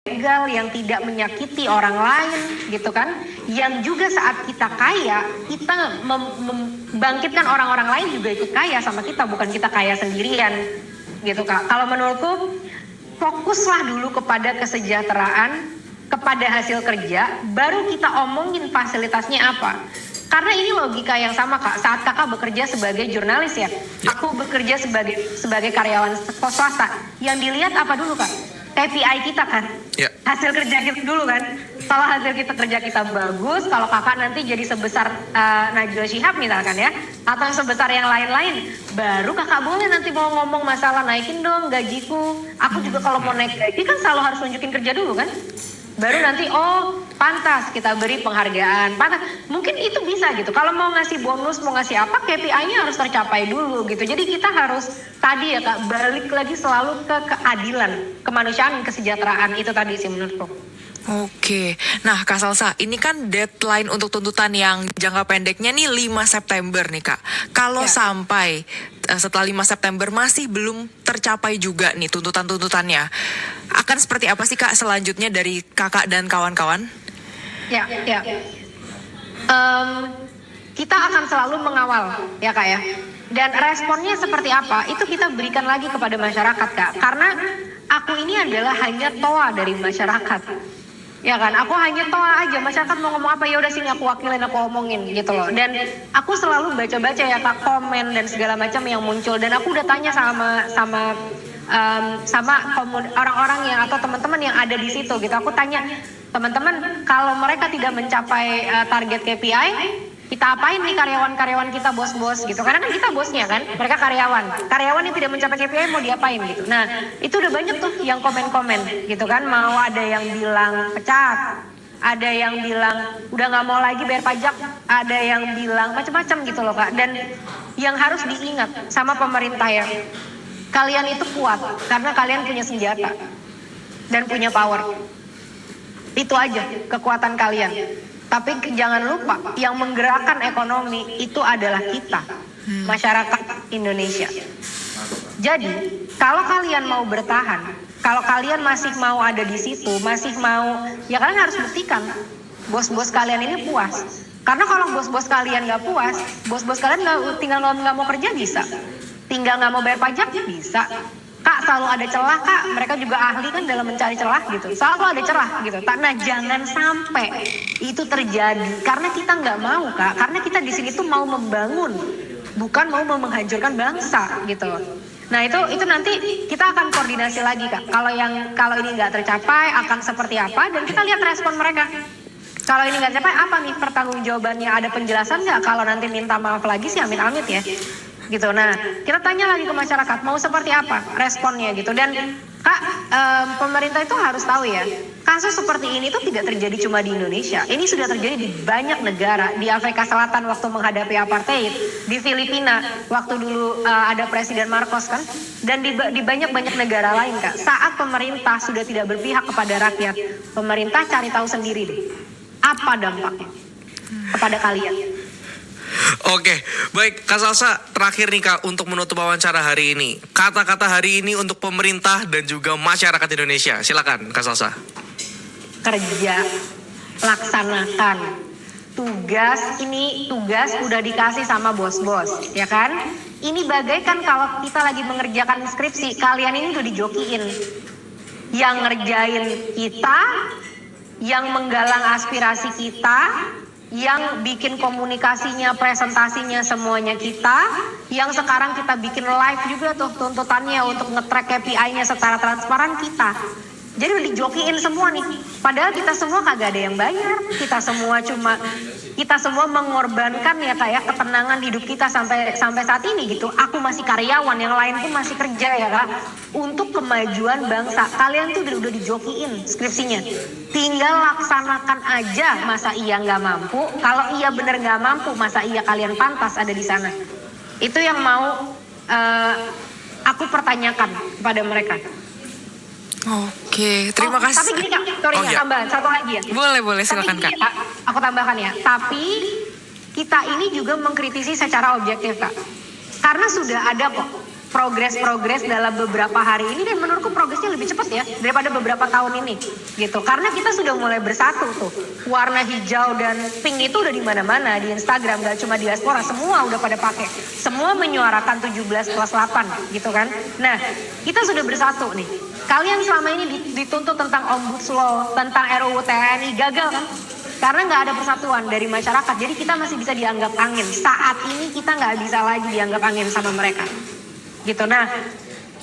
legal, yang tidak menyakiti orang lain gitu kan, yang juga saat kita kaya kita membangkitkan orang-orang lain juga ikut kaya sama kita, bukan kita kaya sendirian gitu Kak. Kalau menurutku fokuslah dulu kepada kesejahteraan, kepada hasil kerja, baru kita omongin fasilitasnya apa. Karena ini logika yang sama Kak, saat Kakak bekerja sebagai jurnalis ya, aku bekerja sebagai karyawan swasta, yang dilihat apa dulu Kak? KPI kita kan, hasil kerja kita dulu kan. Kalau hasil kerja kita bagus, kalau Kakak nanti jadi sebesar Najwa Shihab misalkan ya, atau sebesar yang lain-lain, baru Kakak boleh nanti mau ngomong masalah naikin dong gajiku. Aku juga kalau mau naik gaji kan selalu harus nunjukin kerja dulu kan. Baru nanti pantas kita beri penghargaan, pantas. Mungkin itu bisa gitu. Kalau mau ngasih bonus, mau ngasih apa, KPI-nya harus tercapai dulu gitu. Jadi kita harus tadi ya Kak, balik lagi selalu ke keadilan, kemanusiaan, kesejahteraan, itu tadi sih menurutku. Oke, nah Kak Salsa, ini kan deadline untuk tuntutan yang jangka pendeknya nih 5 September nih Kak. Kalau sampai setelah 5 September masih belum tercapai juga nih tuntutan-tuntutannya, akan seperti apa sih Kak selanjutnya dari Kakak dan kawan-kawan? Ya. Kita akan selalu mengawal ya Kak ya. Dan responnya seperti apa, itu kita berikan lagi kepada masyarakat Kak. Karena aku ini adalah hanya toa dari masyarakat. Ya kan, aku hanya toa aja, masyarakat mau ngomong apa ya udah sini aku wakilin, aku omongin gitu loh. Dan aku selalu baca-baca ya Kak, komen dan segala macam yang muncul, dan aku udah tanya sama orang-orang yang atau teman-teman yang ada di situ gitu. Aku tanya, teman-teman kalau mereka tidak mencapai target KPI, kita apain nih karyawan-karyawan kita, bos-bos gitu. Karena kan kita bosnya kan, mereka karyawan yang tidak mencapai KPI mau diapain gitu. Nah itu udah banyak tuh yang komen-komen gitu kan, mau ada yang bilang pecat, ada yang bilang udah nggak mau lagi bayar pajak, ada yang bilang macam-macam gitu loh Kak. Dan yang harus diingat sama pemerintah ya, kalian itu kuat karena kalian punya senjata dan punya power. Itu aja kekuatan kalian. Tapi jangan lupa yang menggerakkan ekonomi itu adalah kita, masyarakat Indonesia. Jadi kalau kalian mau bertahan, kalau kalian masih mau ada di situ, masih mau, ya kalian harus buktikan bos-bos kalian ini puas. Karena kalau bos-bos kalian nggak puas, bos-bos kalian tinggal nggak mau kerja bisa, tinggal nggak mau bayar pajak bisa. Kak selalu ada celah Kak, mereka juga ahli kan dalam mencari celah gitu, selalu ada celah gitu. Nah jangan sampai itu terjadi, karena kita nggak mau Kak, karena kita di sini tuh mau membangun, bukan mau menghancurkan bangsa gitu. Nah itu nanti kita akan koordinasi lagi Kak. Kalau ini nggak tercapai akan seperti apa, dan kita lihat respon mereka. Kalau ini nggak tercapai apa nih pertanggungjawabannya, ada penjelasan nggak? Kalau nanti minta maaf lagi sih amit-amit ya. Gitu. Nah, kita tanya lagi ke masyarakat mau seperti apa responnya gitu. Dan Kak, pemerintah itu harus tahu ya, kasus seperti ini tuh tidak terjadi cuma di Indonesia. Ini sudah terjadi di banyak negara. Di Afrika Selatan waktu menghadapi apartheid, di Filipina waktu dulu ada Presiden Marcos kan, dan di banyak negara lain Kak. Saat pemerintah sudah tidak berpihak kepada rakyat, pemerintah cari tahu sendiri deh apa dampaknya kepada kalian. Oke, baik Kak Salsa, terakhir nih Kak untuk menutup wawancara hari ini. Kata-kata hari ini untuk pemerintah dan juga masyarakat Indonesia. Silakan Kak Salsa. Kerja, laksanakan. Tugas udah dikasih sama bos-bos, ya kan? Ini bagaikan kalau kita lagi mengerjakan skripsi, kalian ini udah dijokiin. Yang ngerjain kita, yang menggalang aspirasi kita, yang bikin komunikasinya, presentasinya semuanya kita, yang sekarang kita bikin live juga tuh tuntutannya untuk nge-track KPI-nya secara transparan kita. Jadi udah dijokiin semua nih. Padahal kita semua kagak ada yang bayar. Kita semua mengorbankan ya kayak ketenangan hidup kita sampai saat ini gitu. Aku masih karyawan, yang lain pun masih kerja ya Kak. Untuk kemajuan bangsa. Kalian tuh udah dijokiin skripsinya. Tinggal laksanakan aja. Masa iya nggak mampu? Kalau iya bener nggak mampu, masa iya kalian pantas ada di sana? Itu yang mau aku pertanyakan kepada mereka. Oke, terima kasih. Tapi gini Kak, tambahan satu lagi ya. Boleh silakan Kak. Aku tambahkan ya. Tapi kita ini juga mengkritisi secara objektif Kak. Karena sudah ada kok progres dalam beberapa hari ini, dan menurutku progresnya lebih cepat ya daripada beberapa tahun ini gitu, karena kita sudah mulai bersatu tuh. Warna hijau dan pink itu udah di mana-mana di Instagram, gak cuma diaspora, semua udah pada pakai, semua menyuarakan 17+8 gitu kan. Nah, kita sudah bersatu nih. Kalian selama ini dituntut tentang Ombuds Law, tentang RUU TNI, gagal kan? Karena nggak ada persatuan dari masyarakat, jadi kita masih bisa dianggap angin. Saat ini kita nggak bisa lagi dianggap angin sama mereka gitu. Nah,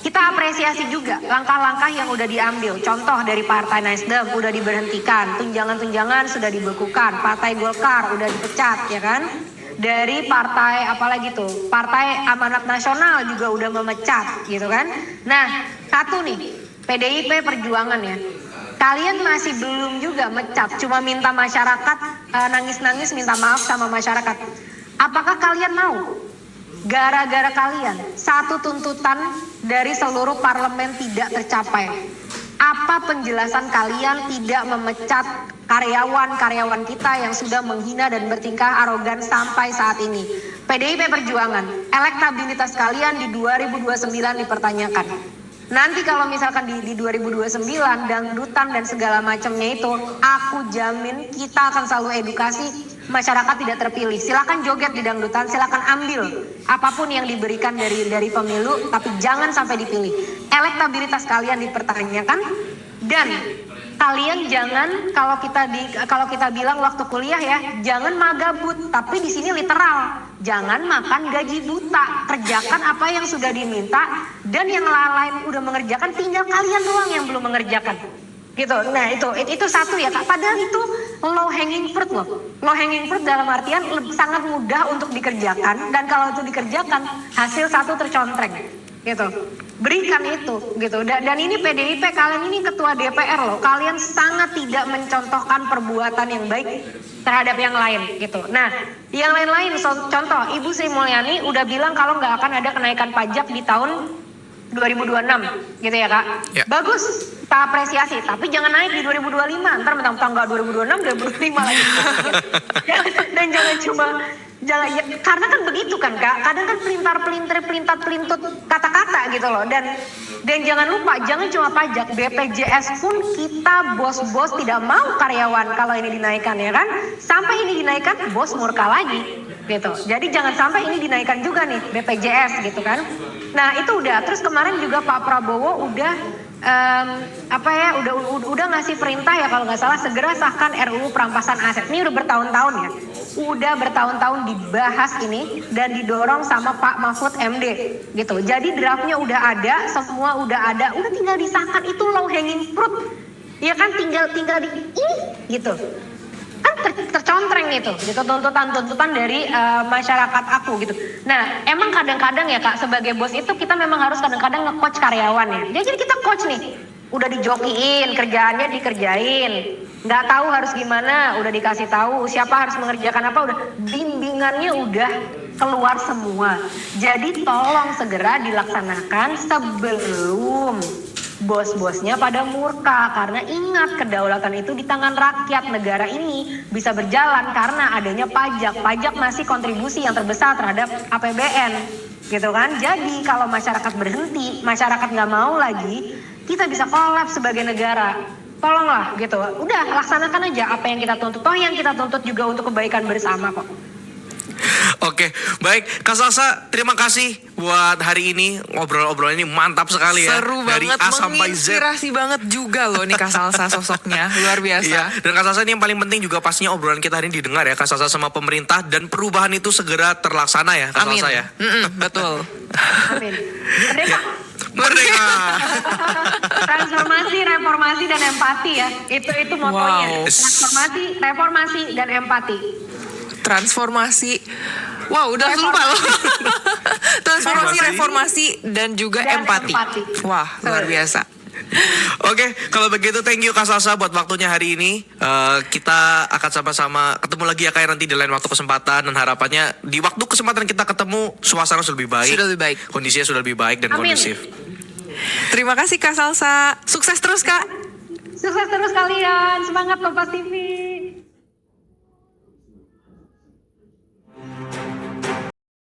kita apresiasi juga langkah-langkah yang udah diambil. Contoh dari Partai Nasdem udah diberhentikan, tunjangan-tunjangan sudah dibekukan, Partai Golkar udah dipecat ya kan. Dari partai apalagi tuh, Partai Amanat Nasional juga udah memecat gitu kan. Nah, satu nih, PDIP Perjuangan ya, kalian masih belum juga mecat, cuma minta masyarakat nangis-nangis minta maaf sama masyarakat. Apakah kalian mau? Gara-gara kalian satu tuntutan dari seluruh parlemen tidak tercapai. Apa penjelasan kalian tidak memecat karyawan-karyawan kita yang sudah menghina dan bertingkah arogan sampai saat ini? PDIP Perjuangan, elektabilitas kalian di 2029 dipertanyakan. Nanti kalau misalkan di 2029 dangdutan dan segala macamnya itu, aku jamin kita akan selalu edukasi masyarakat tidak terpilih. Silakan joget di dangdutan, silakan ambil apapun yang diberikan dari pemilu, tapi jangan sampai dipilih. Elektabilitas kalian dipertanyakan, dan kalian jangan, kalau kita bilang waktu kuliah ya, jangan magabut, tapi di sini literal. Jangan makan gaji buta, kerjakan apa yang sudah diminta, dan yang lain udah mengerjakan, tinggal kalian doang yang belum mengerjakan. Gitu. Nah, itu satu ya Kak. Padahal itu low hanging fruit loh. Low hanging fruit dalam artian sangat mudah untuk dikerjakan, dan kalau itu dikerjakan, hasil satu tercontreng. Gitu. Berikan itu gitu. Dan ini PDIP, kalian ini ketua DPR loh. Kalian sangat tidak mencontohkan perbuatan yang baik terhadap yang lain gitu. Nah, yang lain-lain contoh Ibu Sri Mulyani udah bilang kalau nggak akan ada kenaikan pajak di tahun 2026 gitu ya Kak. Ya. Bagus, kita apresiasi, tapi jangan naik di 2025. Ntar mentang-mentang nggak 2026, 2025 lagi. Dan jangan ya, karena kan begitu kan Kak. Kadang kan pelintar-pelintut kata-kata gitu loh. Dan jangan lupa, jangan cuma pajak, BPJS pun kita bos-bos tidak mau karyawan kalau ini dinaikkan ya kan. Sampai ini dinaikkan, bos murka lagi gitu. Jadi jangan sampai ini dinaikkan juga nih BPJS gitu kan. Nah, itu udah. Terus kemarin juga Pak Prabowo udah udah ngasih perintah ya kalau nggak salah, segera sahkan RUU perampasan aset. Ini udah bertahun-tahun ya. Udah bertahun-tahun dibahas ini dan didorong sama Pak Mahfud MD gitu. Jadi draftnya udah ada, semua udah ada, udah tinggal disahkan. Itu low hanging fruit. Ya kan, tinggal di gitu. Kan tercontreng gitu tuntutan dari masyarakat aku gitu. Nah, emang kadang-kadang ya Kak, sebagai bos itu kita memang harus kadang-kadang nge-coach karyawan ya. Jadi kita coach nih, udah dijokiin, kerjaannya dikerjain, nggak tahu harus gimana, udah dikasih tahu siapa harus mengerjakan apa, udah bimbingannya udah keluar semua. Jadi tolong segera dilaksanakan sebelum bos-bosnya pada murka. Karena ingat, kedaulatan itu di tangan rakyat. Negara ini bisa berjalan karena adanya pajak. Pajak masih kontribusi yang terbesar terhadap APBN gitu kan. Jadi kalau masyarakat berhenti, masyarakat nggak mau lagi, kita bisa kolaps sebagai negara. Tolonglah gitu, udah laksanakan aja apa yang kita tuntut. Toh yang kita tuntut juga untuk kebaikan bersama kok. Oke, baik Kak Salsa, terima kasih buat hari ini. Ngobrol-ngobrol ini mantap sekali ya. Seru dari banget, A sampai Z. menginspirasi banget juga loh nih Kak Salsa sosoknya, luar biasa. Iya, dan Kak Salsa ini yang paling penting juga pastinya obrolan kita hari ini didengar ya Kak Salsa sama pemerintah, dan perubahan itu segera terlaksana ya Kak Salsa ya. Betul. Amin. Merdeka. Merdeka. Transformasi, reformasi, dan empati ya. Itu motonya. Wow. Transformasi, reformasi, dan empati. Transformasi. Wow, udah lupa loh. Transformasi, reformasi, dan juga empati. Wah, luar biasa. Oke, kalau begitu thank you Kak Salsa buat waktunya hari ini. Kita akan sama-sama ketemu lagi ya Kak nanti di lain waktu kesempatan, dan harapannya di waktu kesempatan kita ketemu suasana sudah lebih baik. Sudah lebih baik. Kondisinya sudah lebih baik dan Amin. kondusif. Terima kasih Kak Salsa. Sukses terus Kak. Sukses terus kalian. Semangat Kompas TV.